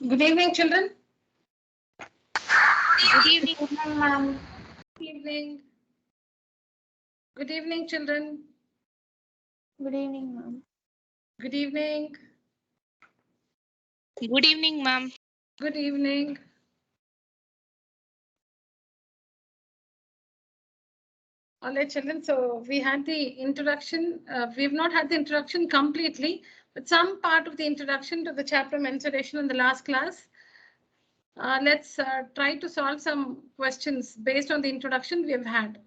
Good evening, children. Good evening, ma'am. Good evening. Good evening, children. Good evening, ma'am. Good evening. Good evening, ma'am. Good evening. All right, children. So we had the introduction. We've not had the introduction completely, but some part of the introduction to the chapter mensuration in the last class. Let's try to solve some questions based on the introduction we have had.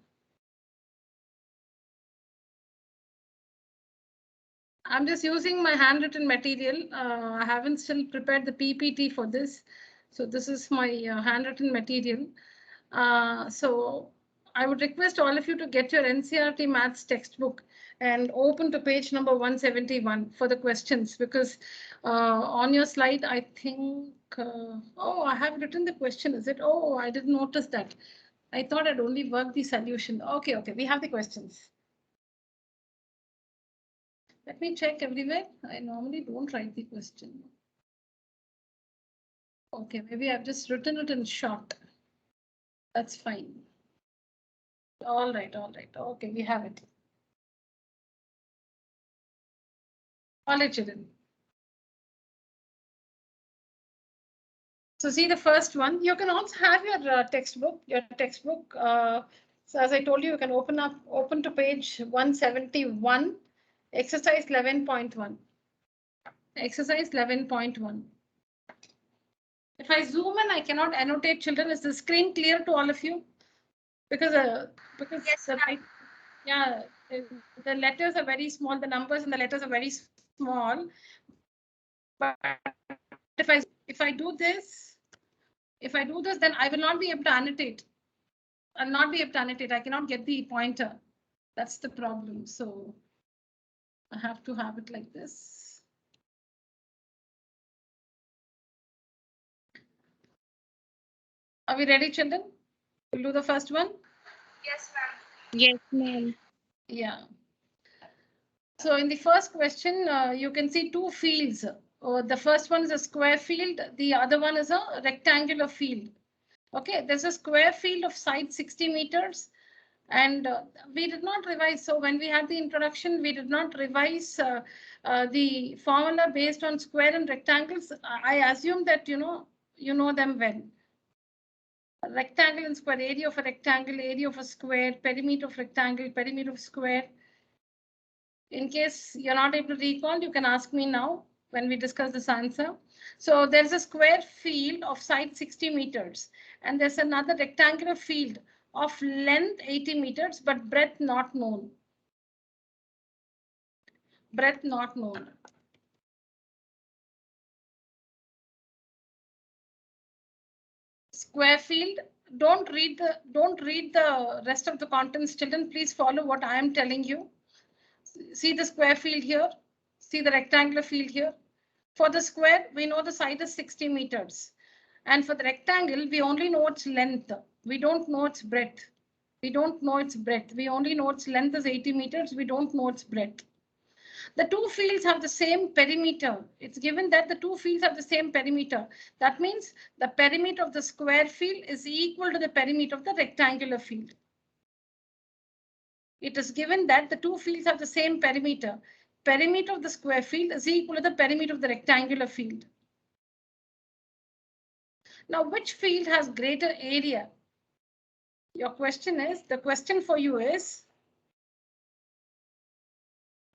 I'm just using my handwritten material. I haven't still prepared the PPT for this. So this is my handwritten material. So I would request all of you to get your NCERT maths textbook and open to page number 171 for the questions, because on your slide, I think, oh, I have written the question, is it? Oh, I didn't notice that. I thought I'd only worked the solution. Okay, we have the questions. Let me check everywhere. I normally don't write the question. Okay, maybe I've just written it in short. That's fine. All right. Okay, we have it. All right, children. So see the first one. You can also have your textbook. So as I told you, you can open to page 171, exercise 11.1. Exercise 11.1. If I zoom in, I cannot annotate, children. Is the screen clear to all of you? Because yes, yeah, the letters are very small. The numbers and the letters are very small. But if I do this, then I will not be able to annotate. I'll not be able to annotate. I cannot get the pointer. That's the problem. So I have to have it like this. Are we ready, children? We'll do the first one. Yes, ma'am. Yes, ma'am. Yeah. So in the first question, you can see two fields. The first one is a square field. The other one is a rectangular field. Okay, there's a square field of side 60 meters. And we did not revise. So when we had the introduction, we did not revise the formula based on square and rectangles. I assume that you know them well. Rectangle and square, area of a rectangle, area of a square, perimeter of rectangle, perimeter of square. In case you're not able to recall, you can ask me now when we discuss this answer. So there's a square field of side 60 meters, and there's another rectangular field of length 80 meters, but breadth not known. Breadth not known. Square field. Don't read the rest of the contents, children. Please follow what I am telling you. See the square field here. See the rectangular field here. For the square, we know the side is 60 meters. And for the rectangle, we only know its length. We don't know its breadth. We don't know its breadth. We only know its length is 80 meters. We don't know its breadth. The two fields have the same perimeter. It's given that the two fields have the same perimeter. That means the perimeter of the square field is equal to the perimeter of the rectangular field. It is given that the two fields have the same perimeter. Perimeter of the square field is equal to the perimeter of the rectangular field. Now, which field has greater area? The question for you is,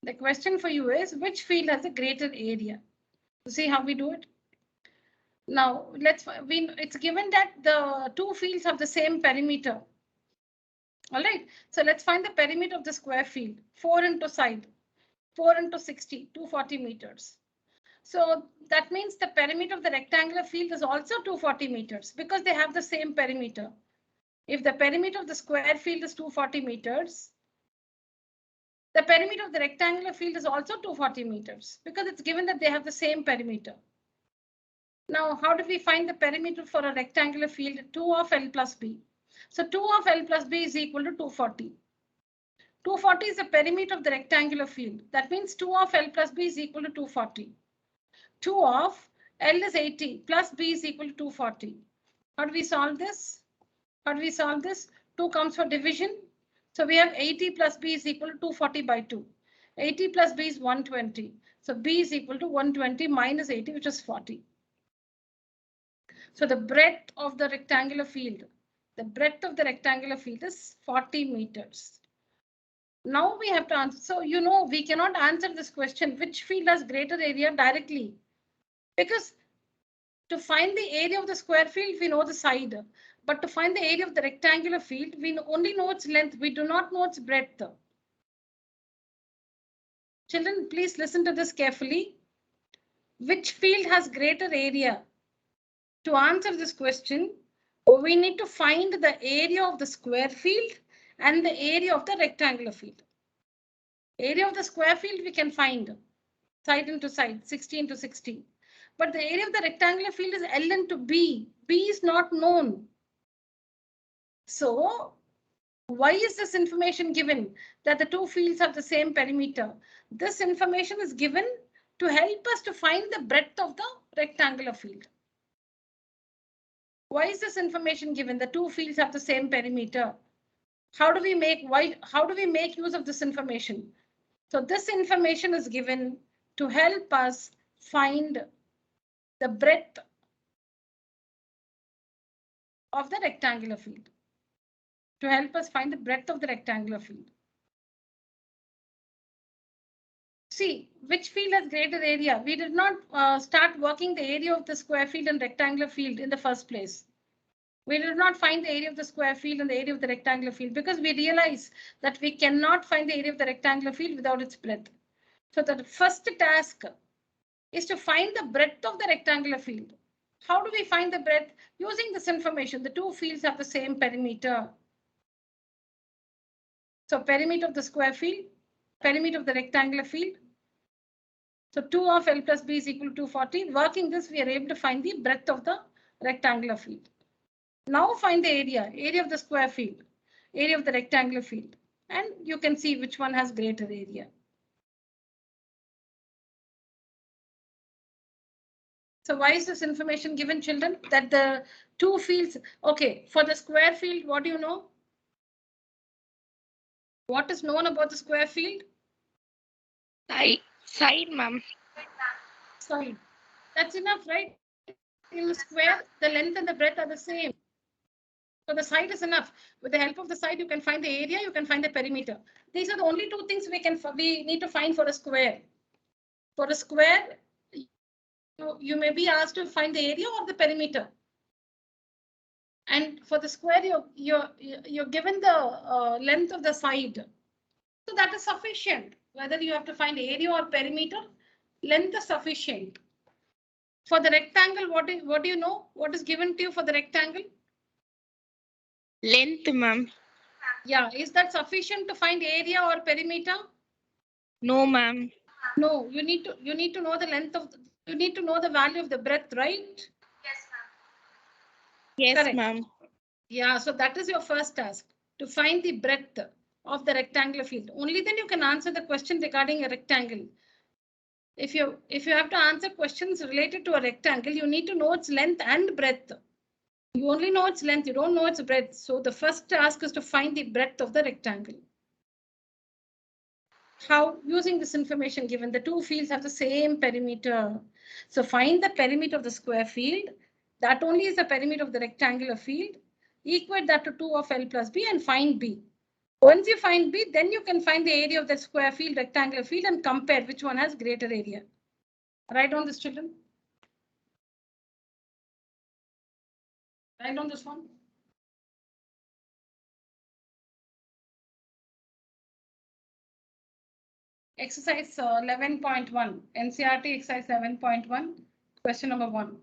which field has a greater area? See how we do it? Now, it's given that the two fields have the same perimeter. All right, so let's find the perimeter of the square field. 4 into side, 4 into 60, 240 meters. So that means the perimeter of the rectangular field is also 240 meters because they have the same perimeter. If the perimeter of the square field is 240 meters, the perimeter of the rectangular field is also 240 meters because it's given that they have the same perimeter. Now, how do we find the perimeter for a rectangular field? 2 of L plus B. So 2 of L plus B is equal to 240. 240 is the perimeter of the rectangular field. That means 2 of L plus B is equal to 240. 2 of L is 80 plus B is equal to 240. How do we solve this? How do we solve this? 2 comes for division. So we have 80 plus B is equal to 240 by 2. 80 plus B is 120. So B is equal to 120 minus 80, which is 40. So the breadth of the rectangular field, is 40 meters. Now we have to answer. So, we cannot answer this question, which field has greater area, directly. Because to find the area of the square field, we know the side. But to find the area of the rectangular field, we only know its length. We do not know its breadth. Children, please listen to this carefully. Which field has greater area? To answer this question, we need to find the area of the square field and the area of the rectangular field. Area of the square field we can find side into side, 60 into 60. But the area of the rectangular field is L into B. B is not known. So why is this information given that the two fields have the same perimeter? This information is given to help us to find the breadth of the rectangular field. Why is this information given? The two fields have the same perimeter. How do we make use of this information? So this information is given to help us find the breadth of the rectangular field. To help us find the breadth of the rectangular field. See, which field has greater area? We did not start working the area of the square field and rectangular field in the first place. We did not find the area of the square field and the area of the rectangular field because we realize that we cannot find the area of the rectangular field without its breadth. So the first task is to find the breadth of the rectangular field. How do we find the breadth? Using this information, the two fields have the same perimeter. So perimeter of the square field, perimeter of the rectangular field. So 2 of L plus B is equal to 240. Working this, we are able to find the breadth of the rectangular field. Now find the area of the square field, area of the rectangular field, and you can see which one has greater area. So why is this information given, children? That the two fields, okay, for the square field, what do you know? What is known about the square field? Side, ma'am. Side. That's enough, right? In the square, the length and the breadth are the same. So the side is enough. With the help of the side, you can find the area, you can find the perimeter. These are the only two things we need to find for a square. For a square, you may be asked to find the area or the perimeter. And for the square, you're given the length of the side. So that is sufficient. Whether you have to find area or perimeter, length is sufficient. For the rectangle, what do you know? What is given to you for the rectangle? Length, ma'am. Yeah, is that sufficient to find area or perimeter? No, ma'am. No, you need to know the length of, you need to know the value of the breadth, right? Yes, ma'am. Yeah, so that is your first task, to find the breadth of the rectangular field. Only then you can answer the question regarding a rectangle. If you have to answer questions related to a rectangle, you need to know its length and breadth. You only know its length, you don't know its breadth. So the first task is to find the breadth of the rectangle. How? Using this information given, the two fields have the same perimeter. So find the perimeter of the square field. That only is the perimeter of the rectangular field. Equate that to 2 of L plus B and find B. Once you find B, then you can find the area of the square field, rectangular field, and compare which one has greater area. Write down this, children. Write down this one. Exercise 11.1, NCERT exercise 11.1, question number 1.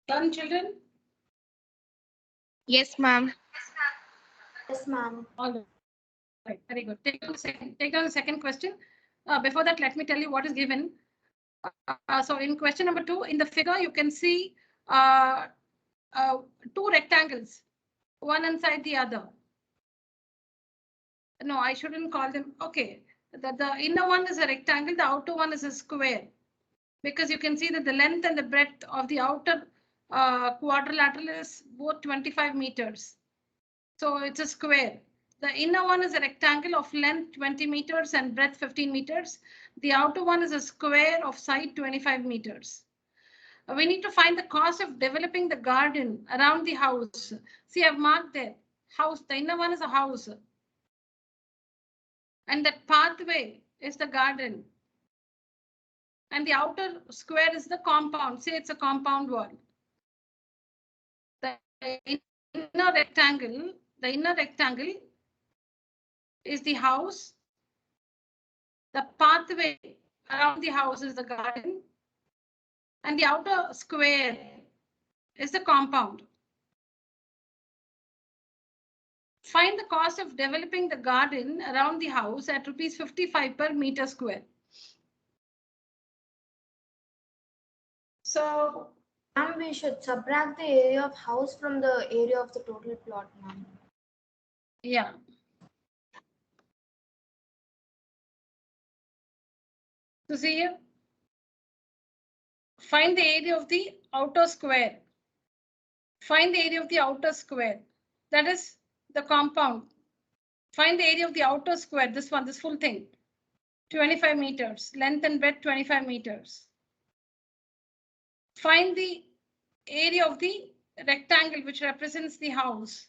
Done, children? Yes, ma'am. Yes, ma'am. All right, very good. Take down the second question. Before that, let me tell you what is given. So in question number 2, in the figure, you can see two rectangles, one inside the other. No, I shouldn't call them. Okay, the inner one is a rectangle, the outer one is a square. Because you can see that the length and the breadth of the outer quadrilateral is both 25 meters. So it's a square. The inner one is a rectangle of length 20 meters and breadth 15 meters. The outer one is a square of side 25 meters. We need to find the cost of developing the garden around the house. See, I've marked there. House, the inner one is a house. And that pathway is the garden. And the outer square is the compound. Say it's a compound wall. The inner rectangle is the house. The pathway around the house is the garden. And the outer square is the compound. Find the cost of developing the garden around the house at rupees 55 per meter square. So, Ma'am, we should subtract the area of house from the area of the total plot, ma'am. yeah. So see here. Find the area of the outer square. Find the area of the outer square. That is the compound. Find the area of the outer square. This one, this full thing. 25 meters. Length and breadth 25 meters. Find the area of the rectangle which represents the house.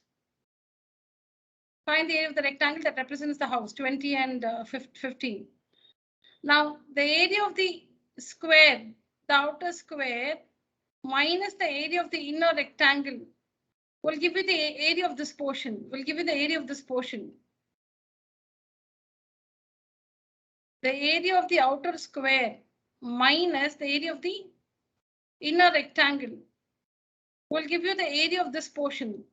Find the area of the rectangle that represents the house, 20 and 15. Now, the area of the square, the outer square, minus the area of the inner rectangle will give you the area of this portion. Will give you the area of this portion. The area of the outer square minus the area of the inner rectangle will give you the area of this portion.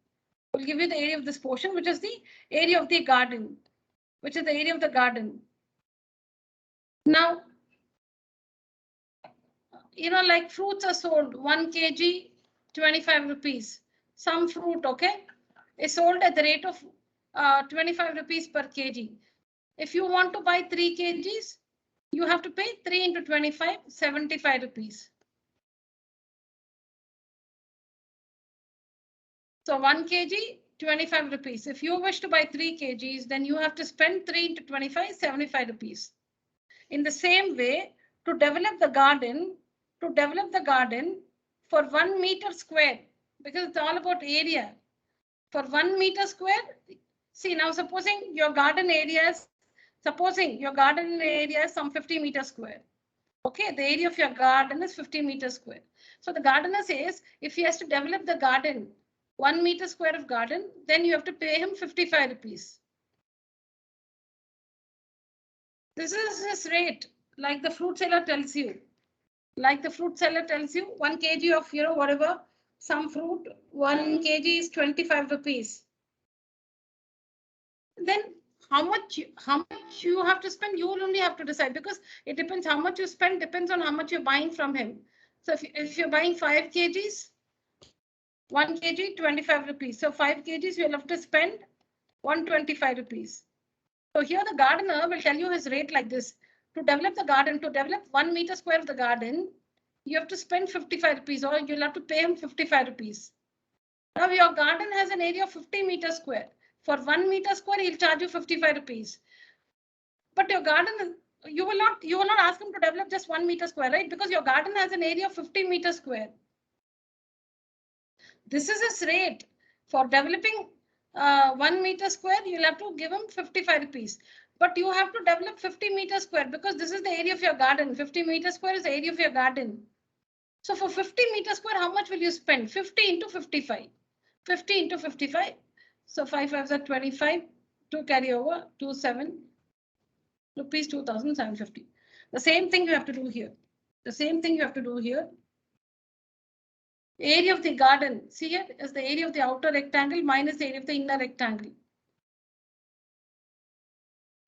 Will give you the area of this portion, which is the area of the garden, which is the area of the garden. Now, you know, like fruits are sold 1 kg, 25 rupees. Some fruit, okay, is sold at the rate of 25 rupees per kg. If you want to buy 3 kgs, you have to pay 3 into 25, 75 rupees. So 1 kg, 25 rupees. If you wish to buy 3 kgs, then you have to spend 3 into 25, 75 rupees. In the same way, to develop the garden for 1 meter square, because it's all about area. For 1 meter square, see now supposing your garden area is some 50 meters square. Okay, the area of your garden is 50 meters square. So the gardener says if he has to develop the garden, 1 meter square of garden, then you have to pay him 55 rupees. This is his rate, like the fruit seller tells you. Like the fruit seller tells you 1 kg of, you know, whatever, some fruit, 1 kg is 25 rupees. Then how much you have to spend, you will only have to decide, because it depends how much you spend, depends on how much you're buying from him. So if you're buying 5 kgs, 1 kg, 25 rupees. So 5 kgs, you'll have to spend 125 rupees. So here the gardener will tell you his rate like this. To develop the garden, to develop 1 meter square of the garden, you have to spend 55 rupees, or you'll have to pay him 55 rupees. Now your garden has an area of 50 meters square. For 1 meter square, he'll charge you 55 rupees. But your garden, you will not ask him to develop just 1 meter square, right? Because your garden has an area of 50 meters square. This is his rate. For developing 1 meter square, you'll have to give him 55 rupees. But you have to develop 50 meters square, because this is the area of your garden. 50 meters square is the area of your garden. So for 50 meters square, how much will you spend? 50 into 55. 50 into 55. So 5 5s are 25. 2 carry over, 27 rupees, 2,750. The same thing you have to do here. The same thing you have to do here. Area of the garden, see here is the area of the outer rectangle minus the area of the inner rectangle.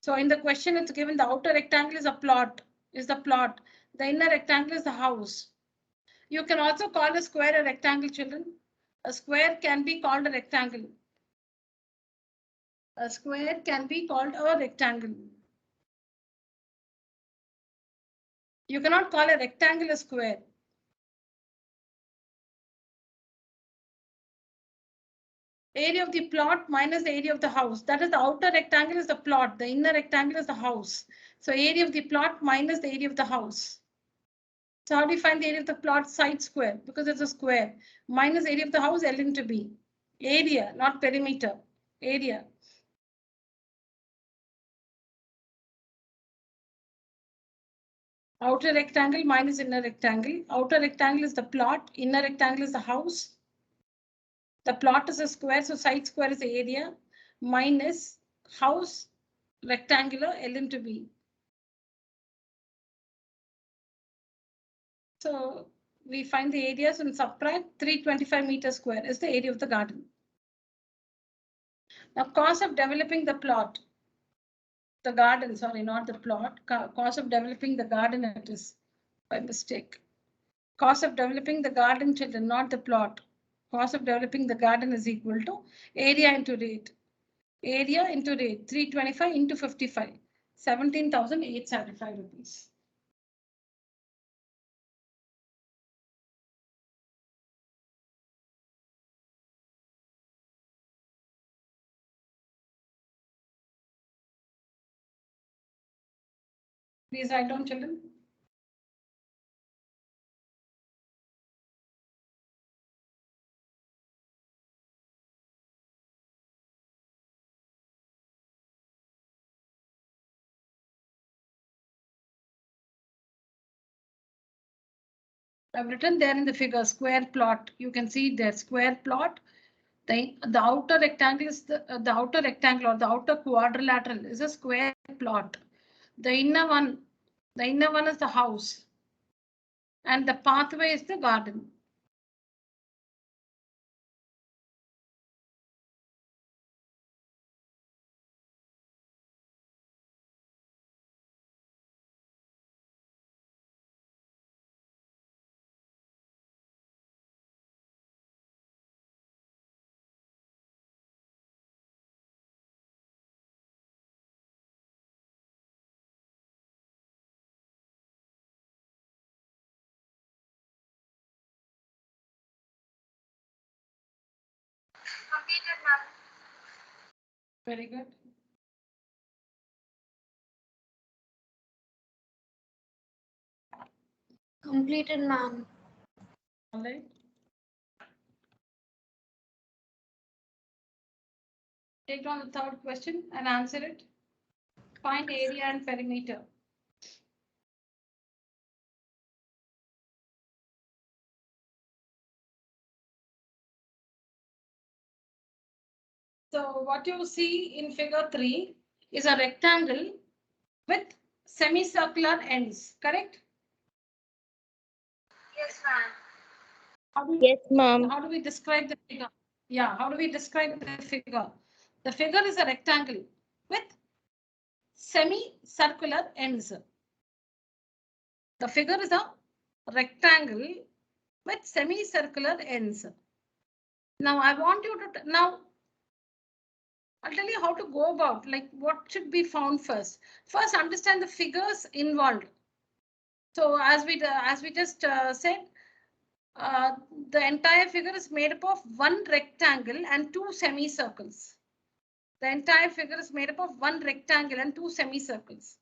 So in the question, it's given the outer rectangle is the plot. The inner rectangle is the house. You can also call a square a rectangle, children. A square can be called a rectangle. A square can be called a rectangle. You cannot call a rectangle a square. Area of the plot minus the area of the house. That is the outer rectangle is the plot. The inner rectangle is the house. So area of the plot minus the area of the house. So how do you find the area of the plot? Side square, because it's a square. Minus area of the house, L into B. Area, not perimeter. Area. Outer rectangle minus inner rectangle. Outer rectangle is the plot. Inner rectangle is the house. The plot is a square, so side square is the area. Minus house rectangular, L into B. So we find the areas and subtract 325 meters square is the area of the garden. Now, cost of developing the plot, the garden, sorry, not the plot, cost of developing the garden, it is by mistake. Cost of developing the garden, children, not the plot. Cost of developing the garden is equal to area into rate. Area into rate, 325 into 55, 17,875 rupees. Please write down, children. I've written there in the figure square plot. You can see there square plot. The outer rectangle is the outer rectangle or the outer quadrilateral is a square plot. The inner one is the house. And the pathway is the garden. Completed, ma'am. Very good. Completed, ma'am. All right. Take on the third question and answer it. Find area and perimeter. So what you see in figure 3 is a rectangle with semicircular ends, correct? Yes, ma'am. Yes, ma'am. How do we describe the figure? Yeah, how do we describe the figure? The figure is a rectangle with semicircular ends. The figure is a rectangle with semicircular ends. Now I want you to now I'll tell you how to go about, like what should be found first. First, understand the figures involved. So as we just said, the entire figure is made up of one rectangle and two semicircles. The entire figure is made up of one rectangle and two semicircles.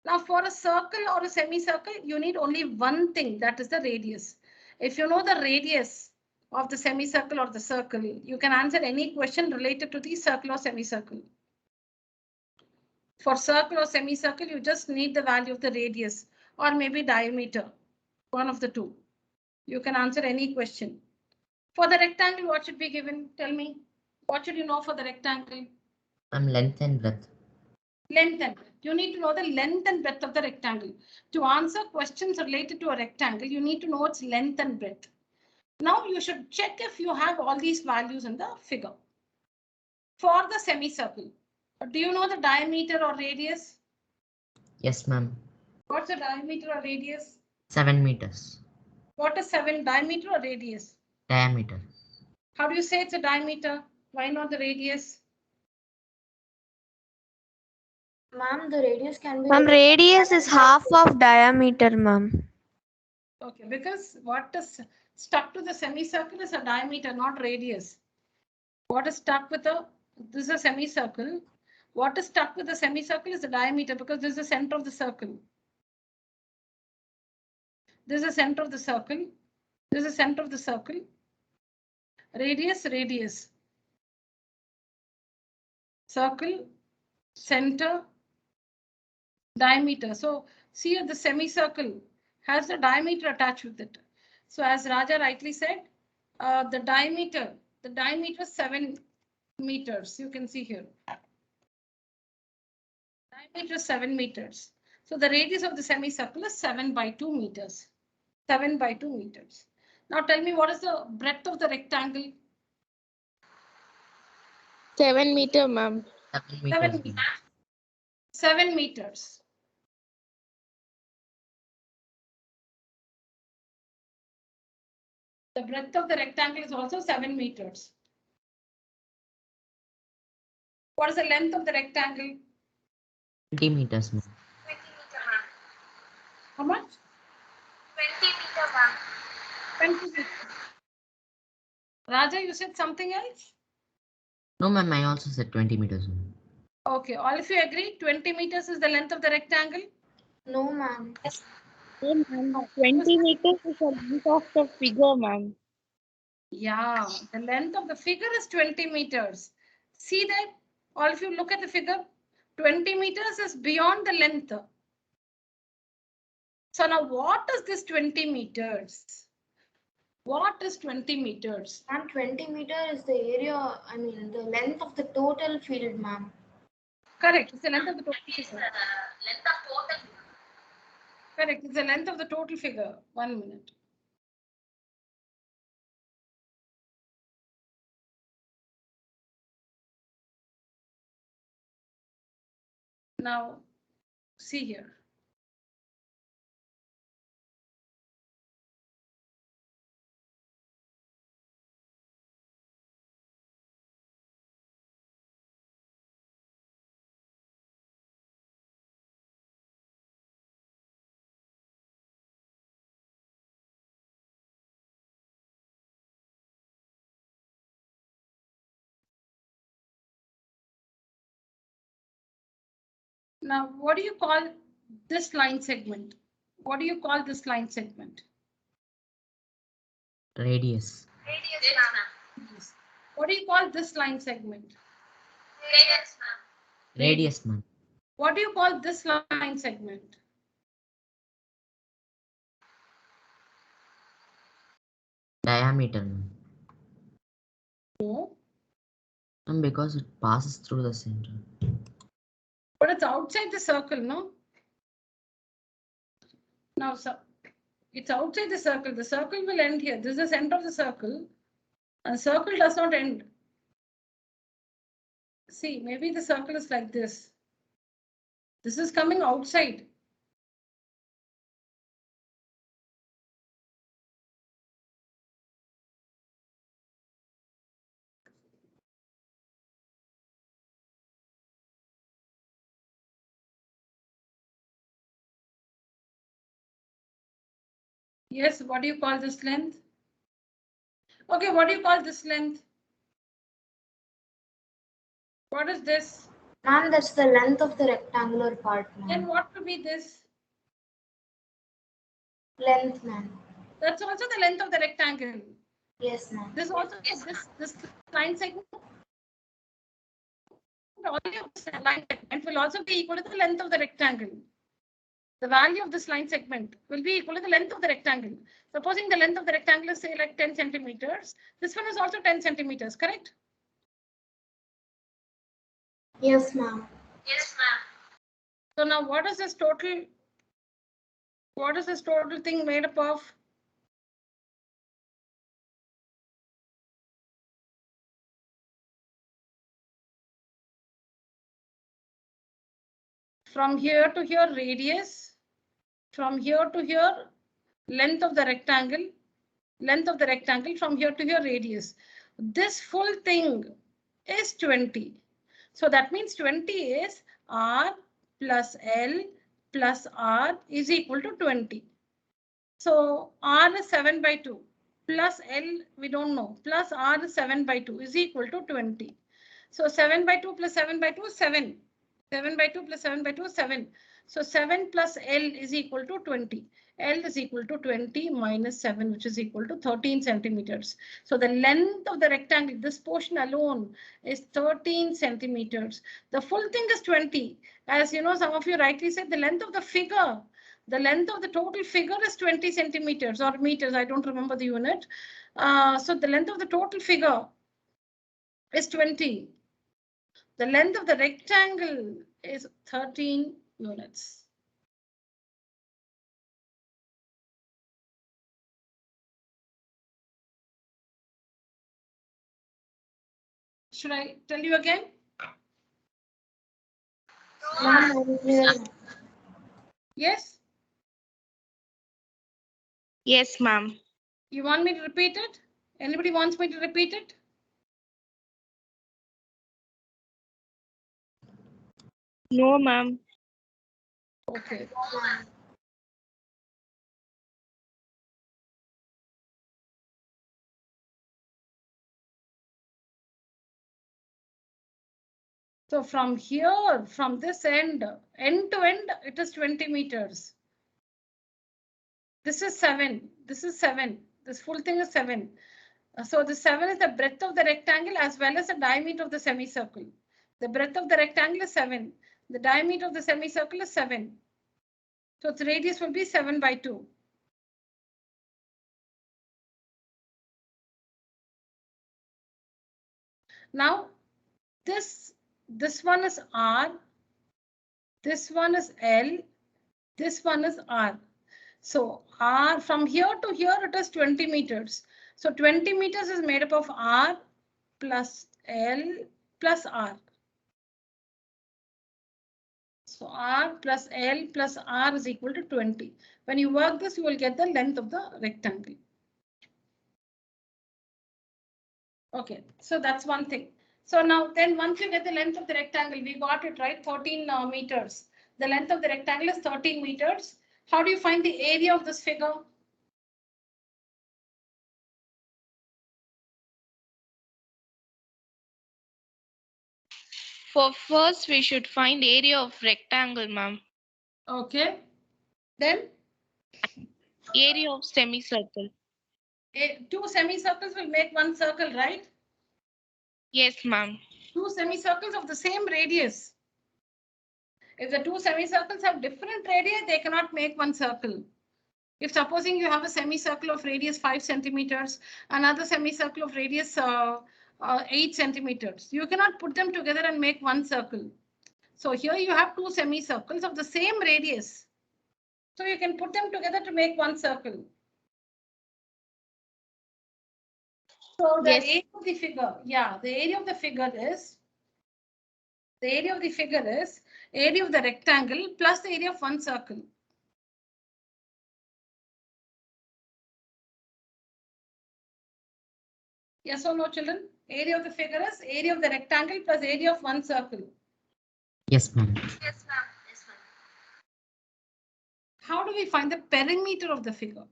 Now, for a circle or a semicircle, you need only one thing, that is the radius. If you know the radius of the semicircle or the circle, you can answer any question related to the circle or semicircle. For circle or semicircle, you just need the value of the radius or maybe diameter, one of the two. You can answer any question. For the rectangle, what should be given? Tell me. What should you know for the rectangle? Length and breadth. Length and breadth. You need to know the length and breadth of the rectangle. To answer questions related to a rectangle, you need to know its length and breadth. Now you should check if you have all these values in the figure. For the semicircle, do you know the diameter or radius? Yes, ma'am. What's the diameter or radius? 7 meters. What is 7, diameter or radius? Diameter. How do you say it's a diameter? Why not the radius? Ma'am, the radius can be. Ma'am, radius is half of diameter, ma'am. Okay, because what is stuck to the semicircle is a diameter, not radius. What is stuck with this is a semicircle. What is stuck with the semicircle is the diameter, because this is the center of the circle. This is the center of the circle. This is the center of the circle. Radius, radius. Circle, center, diameter. So see here the semicircle has the diameter attached with it. So as Raja rightly said, the diameter is 7 meters. You can see here. Diameter is 7 meters. So the radius of the semicircle is 7 by 2 meters. 7 by 2 meters. Now tell me, what is the breadth of the rectangle? 7 meter, ma'am. 7 meters. 7 ma'am. 7 meters. The breadth of the rectangle is also 7 meters. What is the length of the rectangle? 20 meters. Ma'am. 20 meter, ma'am. How much? 20 meter, ma'am. 20 meters. Raja, you said something else? No, ma'am. I also said 20 meters. Ma'am. Okay, all of you agree 20 meters is the length of the rectangle? No, ma'am. No, ma'am. 20 meters is the length of the figure, ma'am. Yeah, the length of the figure is 20 meters. See that? All of you look at the figure. 20 meters is beyond the length. So now what is this 20 meters? What is 20 meters? Ma'am, 20 meter is the area, the length of the total field, ma'am. Correct, it's the length of the total figure. Correct, it's the length of the total figure. 1 minute. Now, see here. Now, what do you call this line segment? What do you call this line segment? Radius. Radius, ma'am. What do you call this line segment? Radius, ma'am. Radius, ma'am. What do you call this line segment? Diameter. Ma'am. No, Ma'am, because it passes through the center. but it's outside the circle, no? Now, so it's outside the circle. The circle will end here. This is the center of the circle. And the circle does not end. See, maybe the circle is like this. This is coming outside. Yes, what do you call this length? Okay, what do you call this length? What is this? Ma'am, that's the length of the rectangular part, Then ma'am. what will be this? Length, ma'am. That's also the length of the rectangle. Yes, ma'am. This also this line segment. All of this line segment will also be equal to the length of the rectangle. The value of this line segment will be equal to the length of the rectangle. Supposing the length of the rectangle is say like 10 centimeters, this one is also 10 centimeters, correct? Yes, ma'am. Yes, ma'am. So now what is this total thing made up of? From here to here, radius. From here to here, length of the rectangle. Length of the rectangle from here to here, radius. This full thing is 20. So that means 20 is R plus L plus R is equal to 20. So R is 7 by 2 plus L, we don't know, plus R is 7 by 2 is equal to 20. So 7 by 2 plus 7 by 2 is 7. 7 by 2 plus 7 by 2 is 7. So 7 plus L is equal to 20. L is equal to 20 minus 7, which is equal to 13 centimeters. So the length of the rectangle, this portion alone is 13 centimeters. The full thing is 20. As you know, some of you rightly said the length of the figure, the length of the total figure is 20 centimeters or meters. I don't remember the unit. So the length of the total figure is 20. The length of the rectangle is 13 units. Should I tell you again? Yes? Yes, ma'am. You want me to repeat it? Anybody wants me to repeat it? No, ma'am. Okay. So from here, from this end to end, it is 20 meters. This is 7. This is 7. This full thing is 7. So the 7 is the breadth of the rectangle as well as the diameter of the semicircle. The breadth of the rectangle is 7. The diameter of the semicircle is 7. So its radius will be 7 by 2. Now, this one is R, this one is L, this one is R. So R from here to here, it is 20 meters. So 20 meters is made up of R plus L plus R. So R plus L plus R is equal to 20. When you work this, you will get the length of the rectangle. Okay, so that's one thing. So now then once you get the length of the rectangle, we got it right, 13 meters. The length of the rectangle is 13 meters. How do you find the area of this figure? For first, we should find area of rectangle, ma'am. Okay, then Area of semicircle. two semicircles will make one circle, right? Yes, ma'am. Two semicircles of the same radius. If the two semicircles have different radii, they cannot make one circle. If supposing you have a semicircle of radius 5 centimeters, another semicircle of radius 8 centimeters, you cannot put them together and make one circle. So here you have two semicircles of the same radius. So you can put them together to make one circle. So the area of the figure, the area of the figure is area of the rectangle plus the area of one circle. Yes or no, children? Area of the figure is area of the rectangle plus area of one circle. Yes, ma'am. Yes, ma'am. Yes, ma'am. How do we find the perimeter of the figure?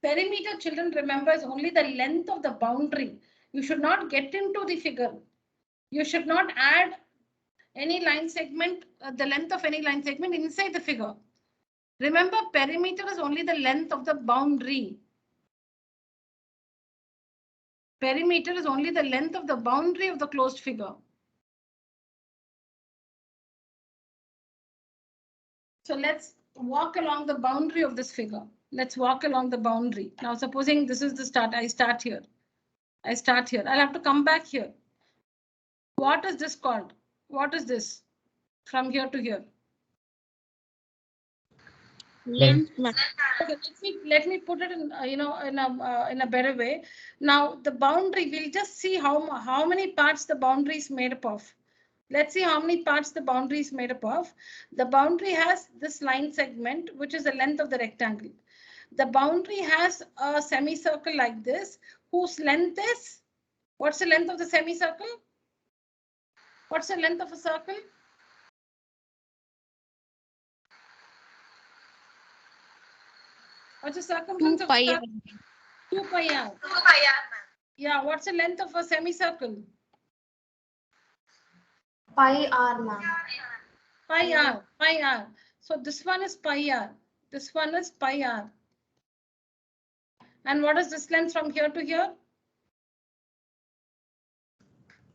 Perimeter, children, remember, is only the length of the boundary. You should not get into the figure. You should not add any line segment, the length of any line segment inside the figure. Remember, perimeter is only the length of the boundary. Perimeter is only the length of the boundary of the closed figure. So let's walk along the boundary of this figure. Let's walk along the boundary. Now, supposing this is the start, I start here. I'll have to come back here. What is this called? What is this from here to here? Length, ma'am. Okay, let me put it in in a better way. Now the boundary, we'll just see how many parts the boundary is made up of. Let's see how many parts the boundary is made up of. The boundary has this line segment, which is the length of the rectangle. The boundary has a semicircle like this, whose length is, what's the length of the semicircle? What's the length of a circle? What's the circumference of a circle? 2 pi r. Yeah, what's the length of a semicircle? Pi r, ma'am. Pi r, pi r. So this one is pi r. This one is pi r. And what is this length from here to here?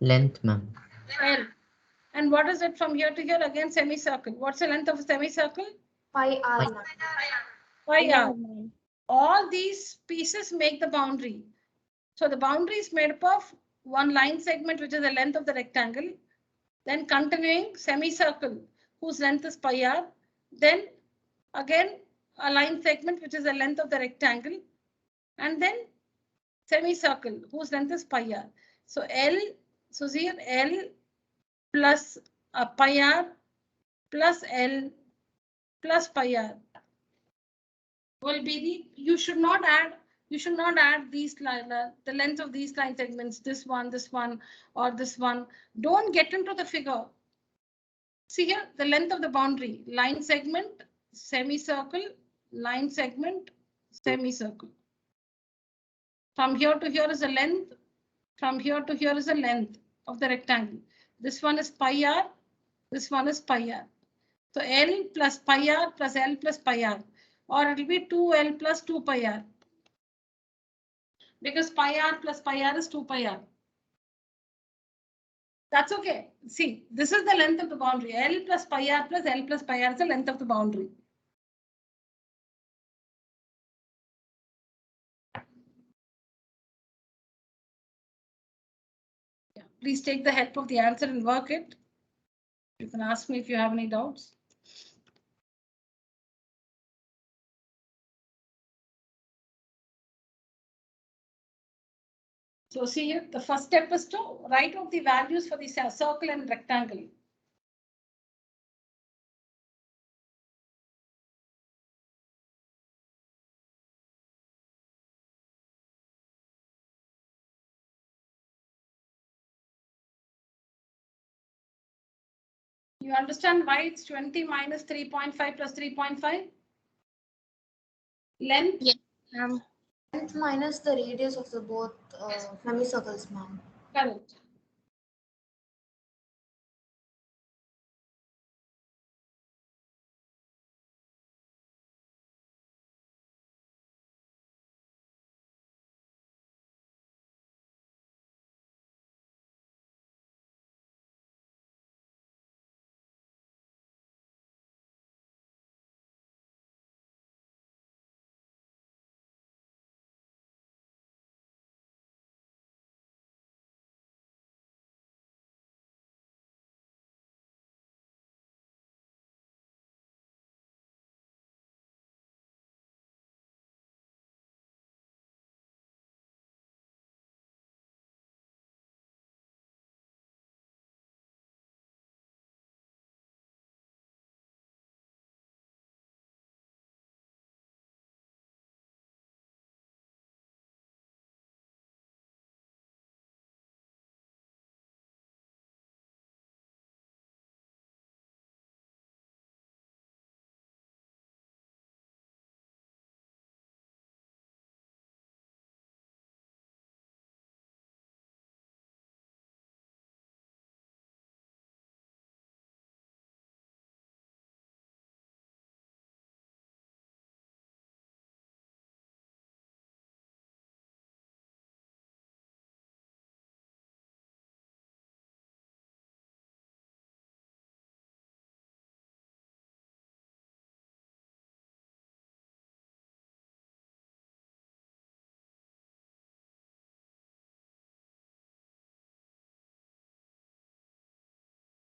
Length, ma'am. L. And what is it from here to here? Again, semicircle. What's the length of a semicircle? Pi r, ma'am. Pi r. All these pieces make the boundary. So the boundary is made up of one line segment, which is the length of the rectangle, then continuing semicircle, whose length is pi r, then again a line segment, which is the length of the rectangle, and then semicircle, whose length is pi r. So L, so here L plus pi r plus L plus pi r will be the, you should not add these the length of these line segments, this one, or this one. Don't get into the figure. See here, the length of the boundary, line segment, semicircle, line segment, semicircle. From here to here is the length. From here to here is the length of the rectangle. This one is pi r. This one is pi r. So L plus pi r plus L plus pi r, or it will be 2L plus 2 pi r. Because pi r plus pi r is 2 pi r. That's okay. See, this is the length of the boundary. L plus pi r plus L plus pi r is the length of the boundary. Yeah. Please take the help of the answer and work it. You can ask me if you have any doubts. So see here, the first step is to write out the values for the circle and rectangle. You understand why it's 20 minus 3.5 plus 3.5? Length? Yes. Length minus the radius of the both semicircles, ma'am. Correct.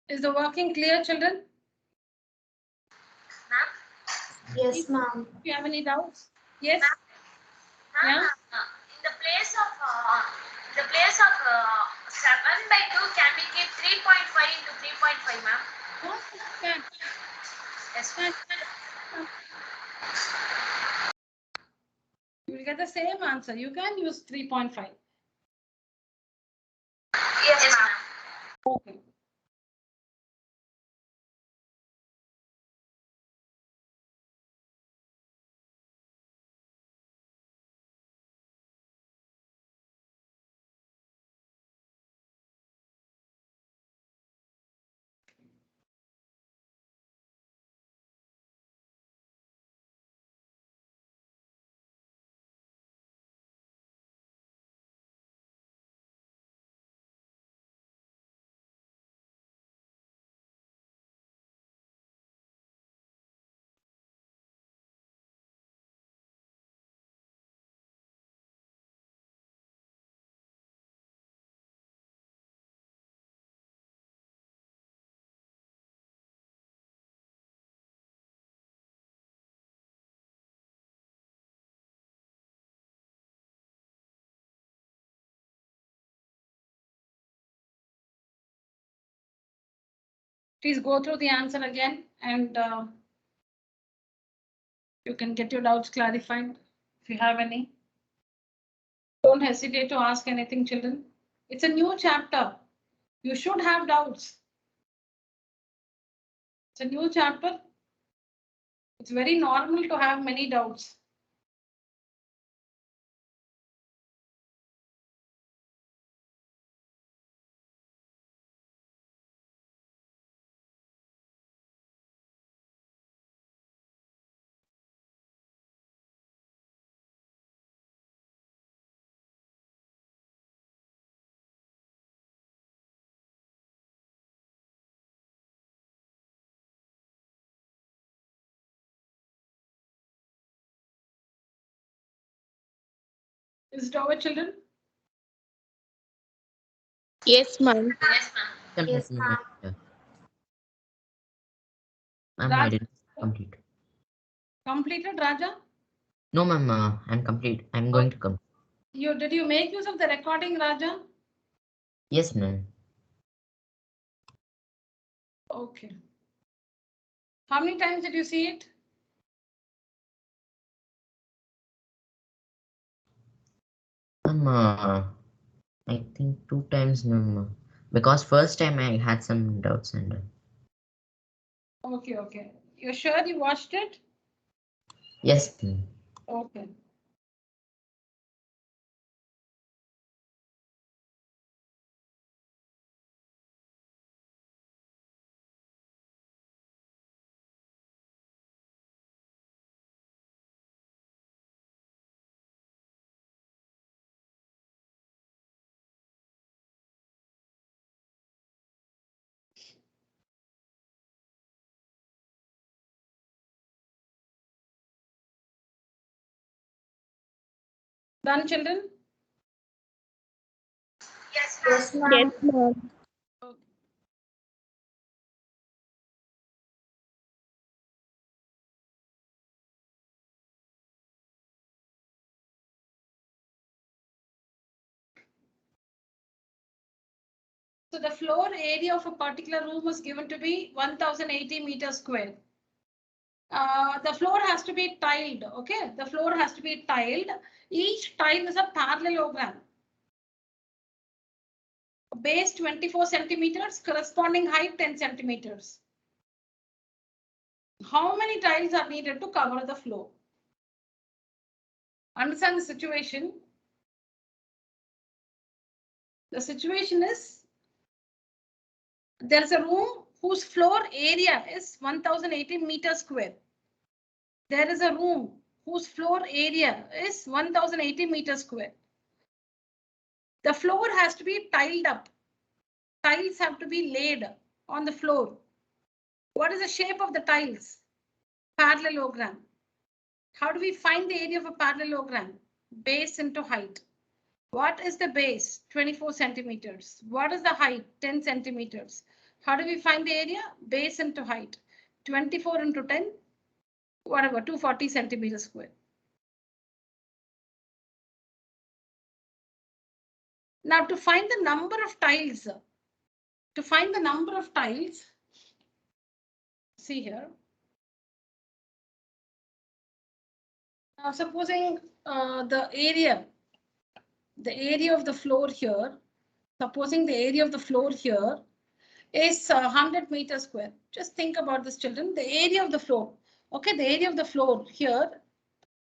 Is the working clear, children? Yes, ma'am. Do you have any doubts? Yes. Yeah. In the place of 7/2 can we keep 3.5 into 3.5, ma'am? Yeah. Yes. You will get the same answer. You can use 3.5. Yes, ma'am. Okay. Please go through the answer again and you can get your doubts clarified if you have any. Don't hesitate to ask anything, children. It's a new chapter. You should have doubts. It's a new chapter. It's very normal to have many doubts. Is it over, children? Yes, ma'am. Yes, ma'am. Yes, ma'am. Ma'am, I Raj, didn't complete. completed, Raja? No, ma'am, I'm complete. I'm going to come. Did you make use of the recording, Raja? Yes, ma'am. Okay. How many times did you see it? Ma'am, I think 2 times, ma'am. Because first time I had some doubts and Okay, okay. You're sure you watched it? yes, ma'am. Okay. Done, children? Yes, Yes, ma'am. Yes, ma'am. ma'am. So the floor area of a particular room is given to be 1080 meters square. The floor has to be tiled, okay? The floor has to be tiled. Each tile is a parallelogram. Base 24 centimeters, corresponding height 10 centimeters. How many tiles are needed to cover the floor? Understand the situation? The situation is there is a room whose floor area is 1080 meters square. There is a room whose floor area is 1080 meters square. The floor has to be tiled up. Tiles have to be laid on the floor. What is the shape of the tiles? Parallelogram. How do we find the area of a parallelogram? Base into height. What is the base? 24 centimeters. What is the height? 10 centimeters. How do we find the area? Base into height. 24 into 10, whatever, 240 centimeters square. Now to find the number of tiles, see here. Now supposing the area of the floor here, supposing the area of the floor here is 100 meters square. Just think about this, children. The area of the floor. Okay, the area of the floor here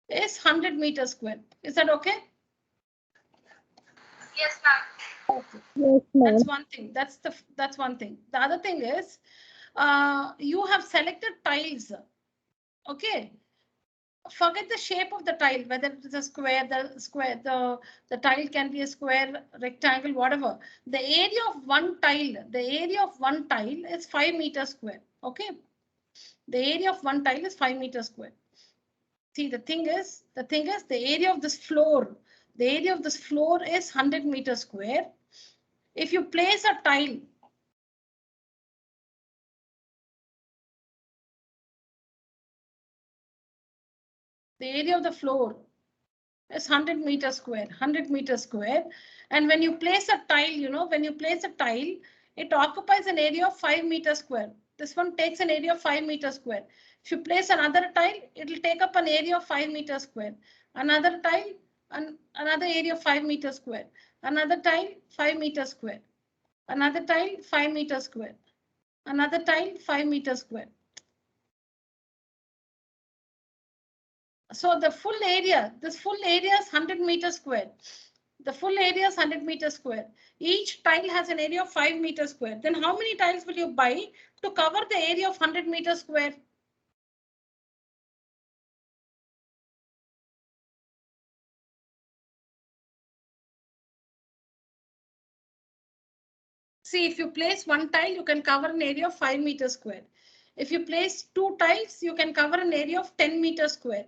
is 100 meters square. Is that okay? Yes, ma'am. Okay. Yes, ma'am. That's one thing. That's one thing. The other thing is you have selected tiles. Okay. Forget the shape of the tile, whether it is a square, the tile can be a square, rectangle, whatever. The area of one tile is 5 meters square. Okay. The area of one tile is 5 meters square. See, the thing is the area of this floor is 100 meters square. If you place a tile, the area of the floor is 100 meters square, and when you place a tile, it occupies an area of 5 meters square. This one takes an area of 5 meters square. If you place another tile, it will take up an area of 5 meters square. Another tile, another area of 5 meters square. Another tile, 5 meters square. Another tile, 5 meters square. Another tile, 5 meters square. So the full area, this full area is 100 meters square. The full area is 100 meters square. Each tile has an area of 5 meters square. Then how many tiles will you buy to cover the area of 100 meters square? See, if you place one tile, you can cover an area of 5 meters square. If you place two tiles, you can cover an area of 10 meters square.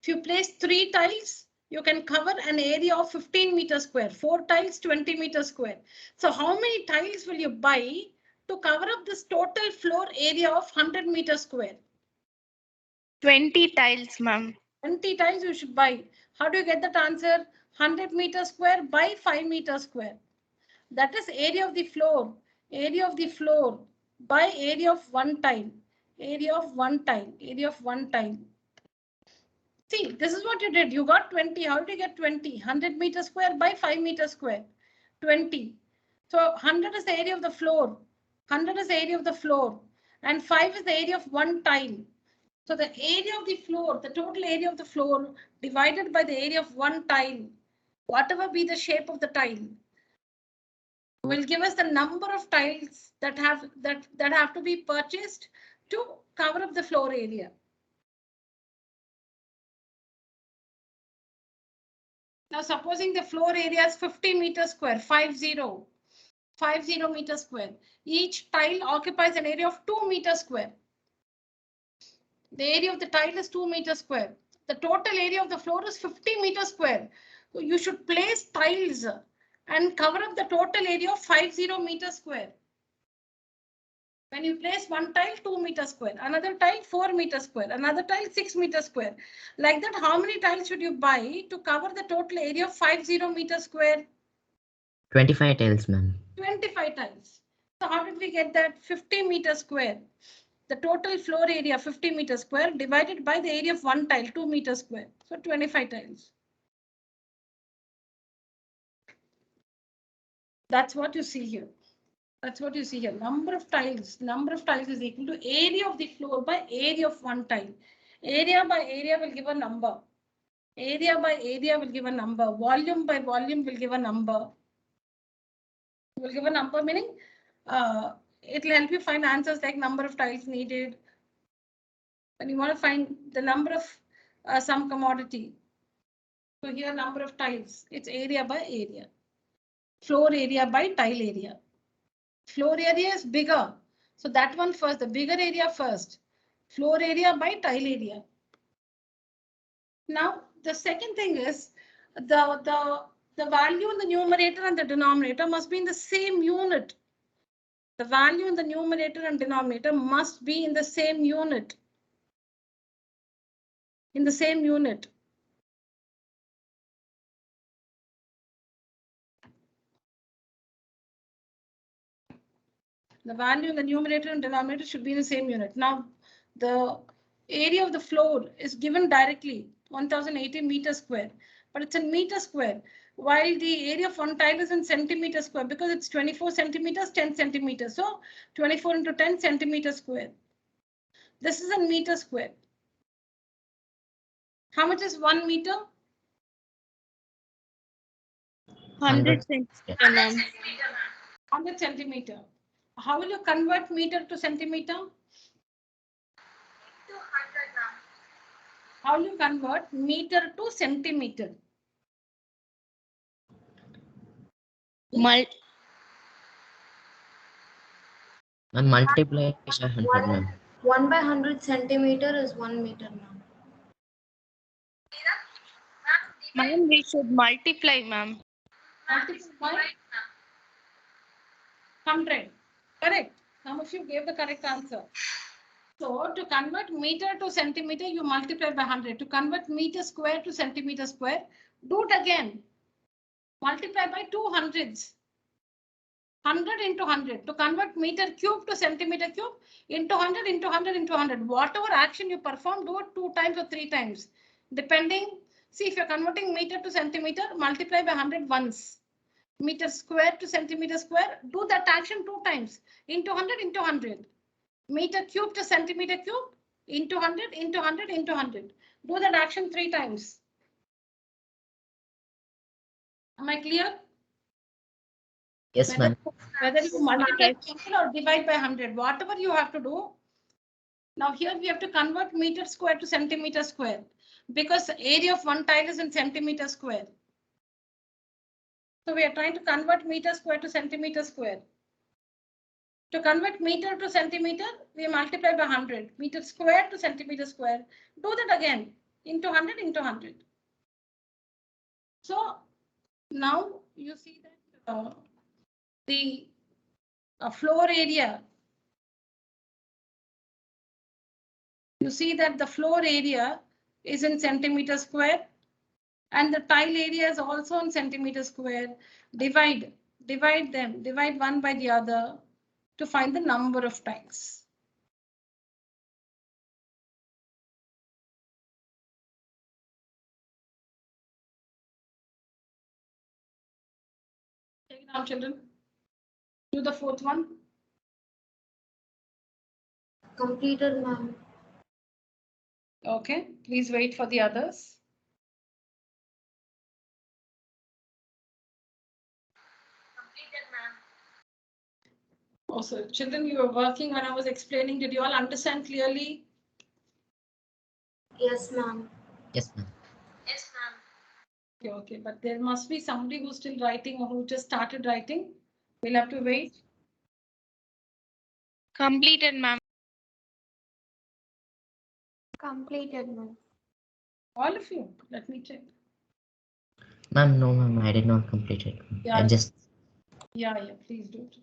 If you place three tiles, you can cover an area of 15 meters square. Four tiles, 20 meters square. So how many tiles will you buy to cover up this total floor area of 100 meters square? 20 tiles, ma'am. 20 tiles you should buy. How do you get that answer? 100 meters square by 5 meters square. That is area of the floor. Area of the floor by area of one tile. Area of one tile. Area of one tile. See, this is what you did. You got 20. How did you get 20? 100 meters square by 5 meters square. 20. So 100 is the area of the floor. 100 is the area of the floor. And 5 is the area of one tile. So the area of the floor, the total area of the floor divided by the area of one tile, whatever be the shape of the tile, will give us the number of tiles that have to be purchased to cover up the floor area. Now supposing the floor area is 50 meters square, 50 meters square. Each tile occupies an area of 2 meters square. The area of the tile is 2 meters square. The total area of the floor is 50 meters square. So you should place tiles and cover up the total area of 50 meters square. When you place one tile, 2 meters square, another tile, 4 meters square, another tile, 6 meters square. Like that, how many tiles should you buy to cover the total area of 50 meters square? 25 tiles, ma'am. 25 tiles. So how did we get that? 50 meters square. The total floor area 50 meters square divided by the area of one tile 2 meters square. So 25 tiles. That's what you see here. That's what you see here. Number of tiles is equal to area of the floor by area of one tile. Area by area will give a number. Area by area will give a number. Volume by volume will give a number. Will give a number meaning it will help you find answers like number of tiles needed. When you want to find the number of some commodity. So here number of tiles, it's area by area. Floor area by tile area. Floor area is bigger. So that one first, the bigger area first. Floor area by tile area. Now, the second thing is the value in the numerator and the denominator must be in the same unit. The value in the numerator and denominator must be in the same unit. In the same unit. The value in the numerator and denominator should be in the same unit. Now, the area of the floor is given directly 1080 meters square, but it's in meter square, while the area of one tile is in centimeter square because it's 24 centimeters, 10 centimeters. So 24 into 10 centimeters square. This is in meter square. How much is 1 meter? 100 centimeter, 100 ma'am. centimeter, ma'am. 100 centimeter. How will you convert meter to centimeter? To 100, ma'am. How will you convert meter to centimeter? And multiply by 100, ma'am. 1 by 100 centimeter is 1 meter, ma'am. Ma'am, we should multiply, ma'am. Multiply by 100. Correct. Some of you gave the correct answer. So to convert meter to centimeter, you multiply by 100. To convert meter square to centimeter square, do it again. Multiply by 2 hundreds. 100 into 100. To convert meter cube to centimeter cube, into 100, into 100, into 100. Whatever action you perform, do it 2 times or 3 times. Depending, see if you're converting meter to centimeter, multiply by 100 once. Meter square to centimeter square, do that action 2 times. Into 100, into 100. Meter cube to centimeter cube, into 100, into 100, into 100. Do that action 3 times. Am I clear? Yes, ma'am. Whether you multiply or divide by 100, whatever you have to do. Now here we have to convert meter square to centimeter square because the area of one tile is in centimeter square. So we are trying to convert meter square to centimeter square. To convert meter to centimeter, we multiply by 100. Meter square to centimeter square. Do that again. Into 100, into 100. So now you see that the floor area. You see that the floor area is in centimeter square and the tile area is also in centimeter square. Divide them, divide one by the other to find the number of tiles. Take it out, children. Do the fourth one. Completed, ma'am. Okay, please wait for the others. Completed, ma'am. Also, children, you were working when I was explaining. Did you all understand clearly? Yes, ma'am. Yes, ma'am. Yes, ma'am. Okay, but there must be somebody who's still writing or who just started writing. We'll have to wait. Completed, ma'am. Completed, ma'am. All of you, let me check. Ma'am, no, ma'am, I did not complete it. Yeah. I just Yeah, please do it.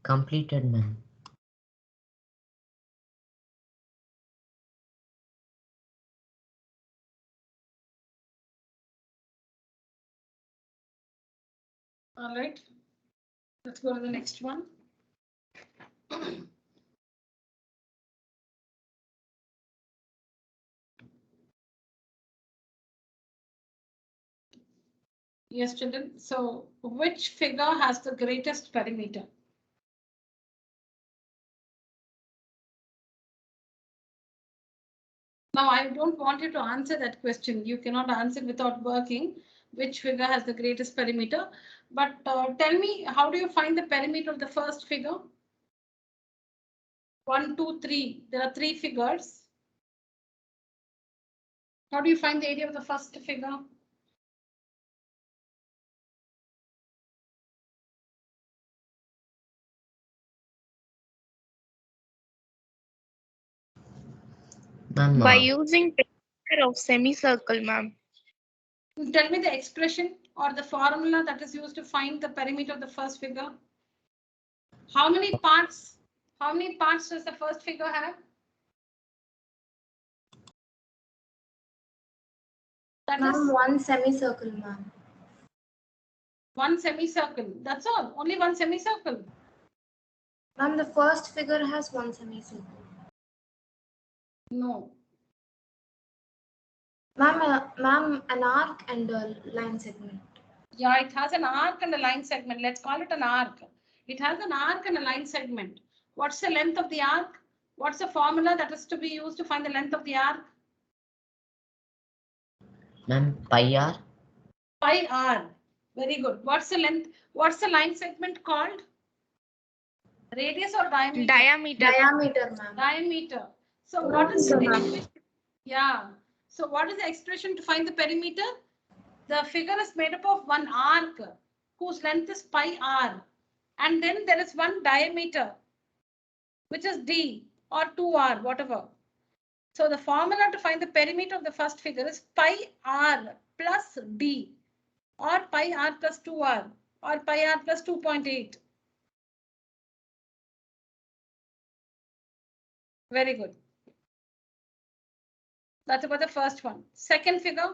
Completed, ma'am. All right. Let's go to the next one. Yes, children. So which figure has the greatest perimeter? Now, I don't want you to answer that question. You cannot answer without working. Which figure has the greatest perimeter? But tell me, how do you find the perimeter of the first figure? 1, 2, 3. There are 3 figures. How do you find the area of the first figure? Ma'am, By using perimeter of semicircle, ma'am. Tell me the expression or the formula that is used to find the perimeter of the first figure. How many parts? How many parts does the first figure have? That Ma'am, is one semicircle, ma'am. one semicircle. That's all. Only one semicircle. Ma'am, the first figure has one semicircle. No. Ma'am, an arc and a line segment. Yeah, it has an arc and a line segment. Let's call it an arc. It has an arc and a line segment. What's the length of the arc? What's the formula that is to be used to find the length of the arc? ma'am, pi r. Pi r. Very good. What's the length? What's the line segment called? Radius or diameter? Diameter. Diameter, ma'am. Diameter. So what is the expression? Yeah. So what is the expression to find the perimeter? The figure is made up of one arc whose length is pi r. And then there is one diameter, which is d or 2r, whatever. So the formula to find the perimeter of the first figure is pi r plus d or pi r plus 2r or pi r plus 2.8. Very good. That's about the first one. Second figure.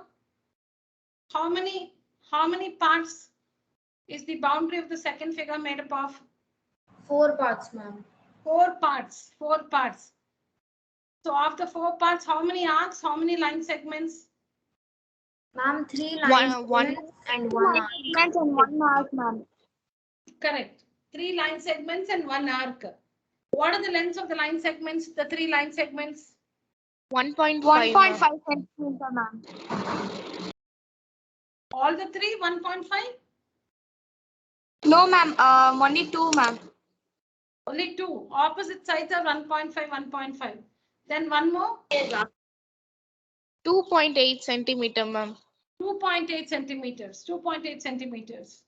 How many parts is the boundary of the second figure made up of? 4 parts, ma'am. 4 parts. 4 parts. So of the 4 parts, how many arcs? How many line segments? Ma'am, 3 line segments and 1 arc. Segments and 1 arc, ma'am. Correct. 3 line segments and 1 arc. What are the lengths of the line segments? The 3 line segments? 1.5 centimeter, ma'am. All the 3, 1.5? No, ma'am. Only 2, ma'am. Only 2. Opposite sides are 1.5, 1.5. Then one more? 2.8 centimeter, ma'am. 2.8 centimeters. 2.8 centimeters.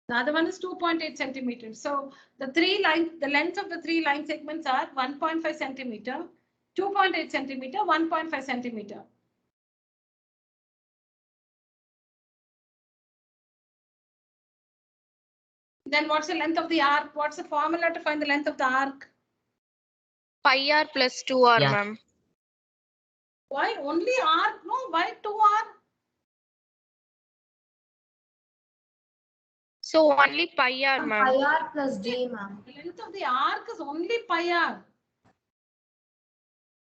The other one is 2.8 centimeters. So the length of the 3 line segments are 1.5 centimeter, 2.8 centimeter, 1.5 centimeter. Then what's the length of the arc? What's the formula to find the length of the arc? Pi r plus 2r, Yeah. ma'am. Why only arc? No, why 2r? So only pi r, ma'am. Pi r plus d, ma'am. The length of the arc is only pi r.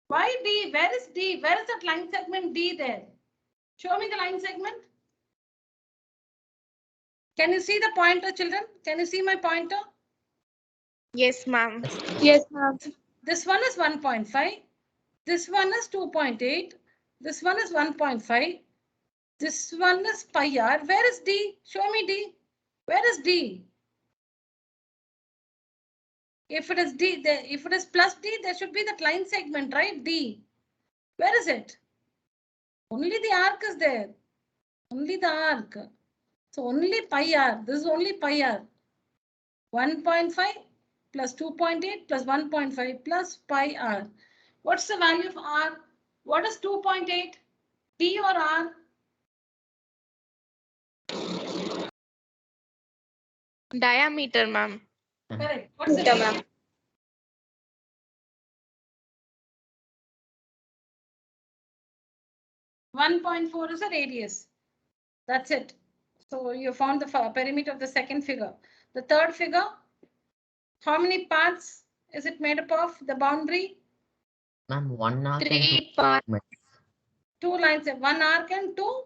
Why d? Where is d? Where is that line segment d there? Show me the line segment. Can you see the pointer, children? Can you see my pointer? Yes, ma'am. Yes, ma'am. This one is 1.5. This one is 2.8. This one is 1.5. This one is pi r. Where is d? Show me d. Where is d? If it is d, if it is plus d, there should be that line segment, right? D. Where is it? Only the arc is there. Only the arc. So only pi r. This is only pi r. 1.5 plus 2.8 plus 1.5 plus pi r. What's the value of r? What is 2.8? D or r? Diameter, ma'am. Correct. What's the Meter, radius? ma'am. 1.4 is a radius. That's it. So you found the perimeter of the second figure. The third figure, how many parts is it made up of? The boundary? Ma'am, 1 arc and 2 3 parts. segments. Two lines, one arc and two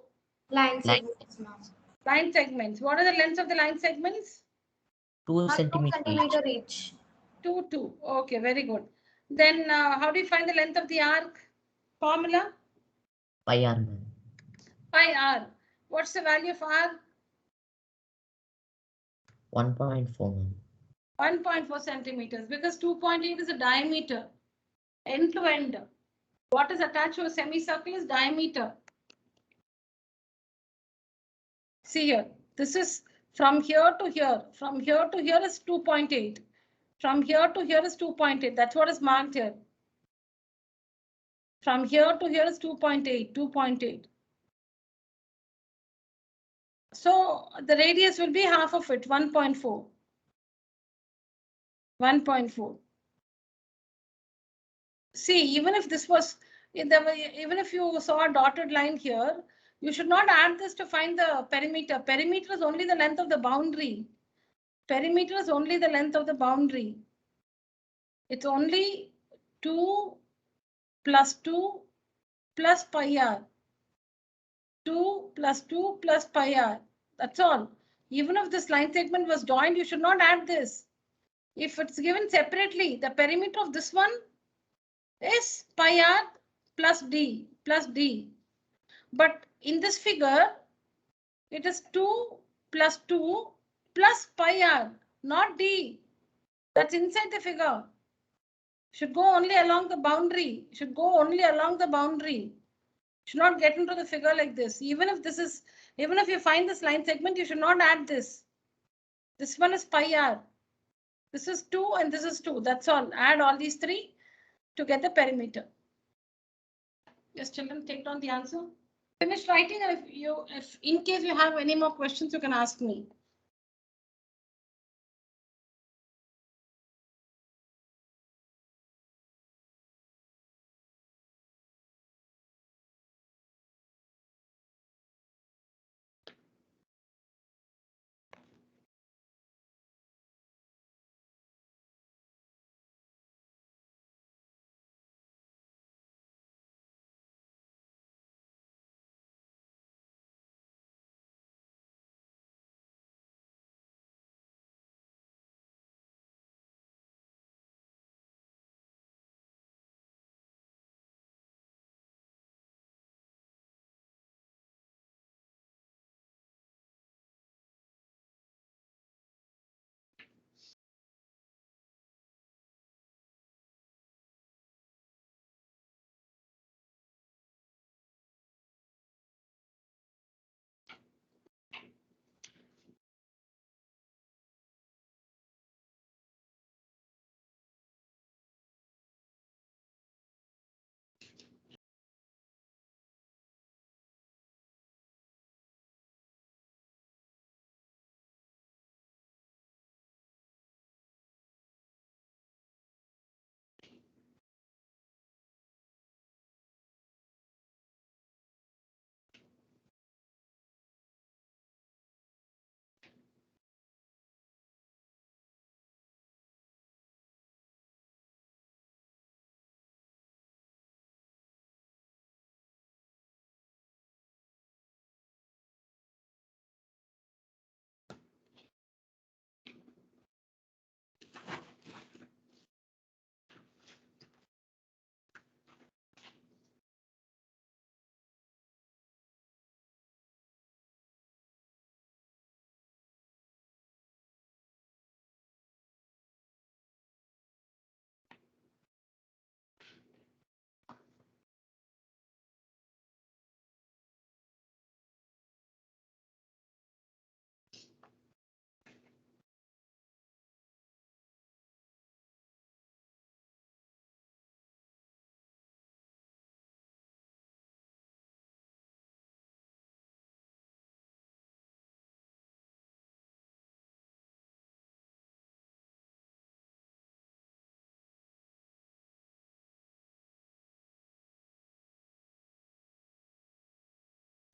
Line Line. segments, ma'am. line segments. What are the lengths of the line segments? 2 2 centimeters each. centimeter each. 2. Okay, very good. Then how do you find the length of the arc? Formula? Pi r, ma'am. Pi r. What's the value of r? 1.4, ma'am. 1.4 centimeters, because 2.8 is a diameter, end to end. What is attached to a semicircle is diameter. See here, this is from here to here. From here to here is 2.8. From here to here is 2.8. That's what is marked here. From here to here is 2.8, 2.8. So the radius will be half of it, 1.4. 1.4. See, even if this was, even if you saw a dotted line here, you should not add this to find the perimeter. Perimeter is only the length of the boundary. Perimeter is only the length of the boundary. It's only 2 plus 2 plus pi r. 2 plus 2 plus pi r. That's all. Even if this line segment was joined, you should not add this. If it's given separately, the perimeter of this one is pi r plus d plus d. But in this figure, it is 2 plus 2 plus pi r, not d. That's inside the figure. Should go only along the boundary. Should go only along the boundary. Should not get into the figure like this. Even if you find this line segment, you should not add this. This one is pi r. This is 2 and this is 2. That's all. Add all these three to get the perimeter. Yes, children, take down the answer. Finish writing, and if in case you have any more questions, you can ask me.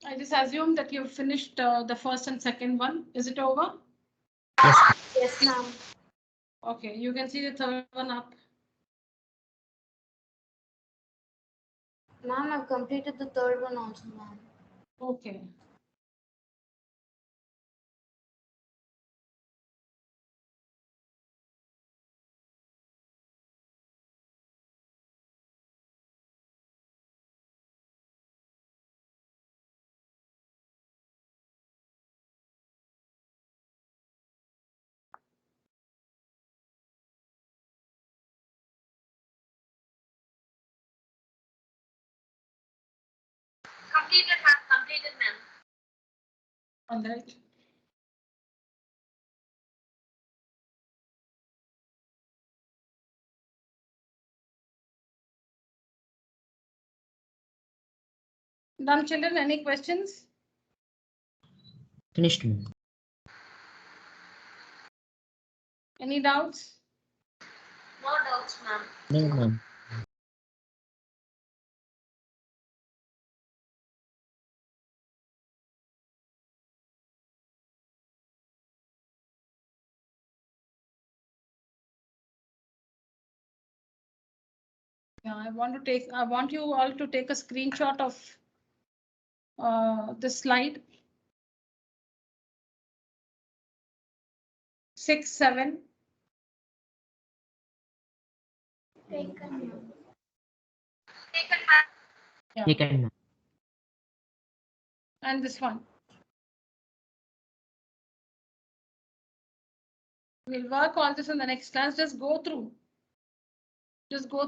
I just assume that you've finished the first and second one. Is it over? Yes. Yes, ma'am. Okay, you can see the third one up. Ma'am, I've completed the third one also, ma'am. Okay. Completed, ma'am. Completed, ma'am. All right. Done, children. Any questions? Finished. Ma'am. Any doubts? No doubts, ma'am. No, ma'am. Yeah, I want you all to take a screenshot of the slide. 6, 7. Taken, ma'am. Taken, ma'am. Yeah. Taken, ma'am. And this one. We'll work all this in the next class. Just go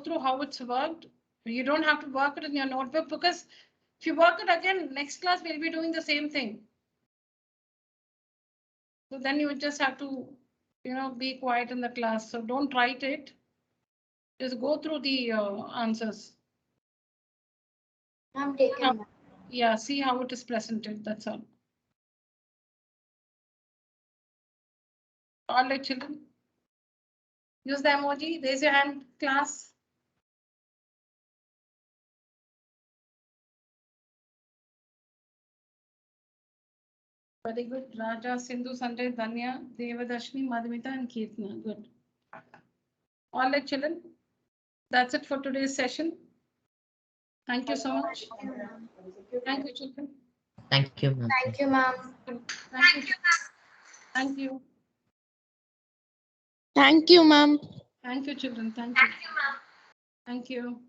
through how it's worked. You don't have to work it in your notebook, because if you work it again, next class we'll be doing the same thing. So then you just have to, be quiet in the class. So don't write it. Just go through the answers. Ma'am, taken, ma'am. Yeah, see how it is presented. That's all. All right, children. Use the emoji. Raise your hand, class. Very good. Raja, Sindhu, Sanjay, Danya, Devadarshini, Madhumita, and Kirtana. Good. All right, children. That's it for today's session. Thank you so much. Thank you, children. Thank you, ma'am. Thank you, ma'am. Thank you. Thank you. Thank you, ma'am. Thank you, children. Thank you. Thank you, ma'am. Thank you.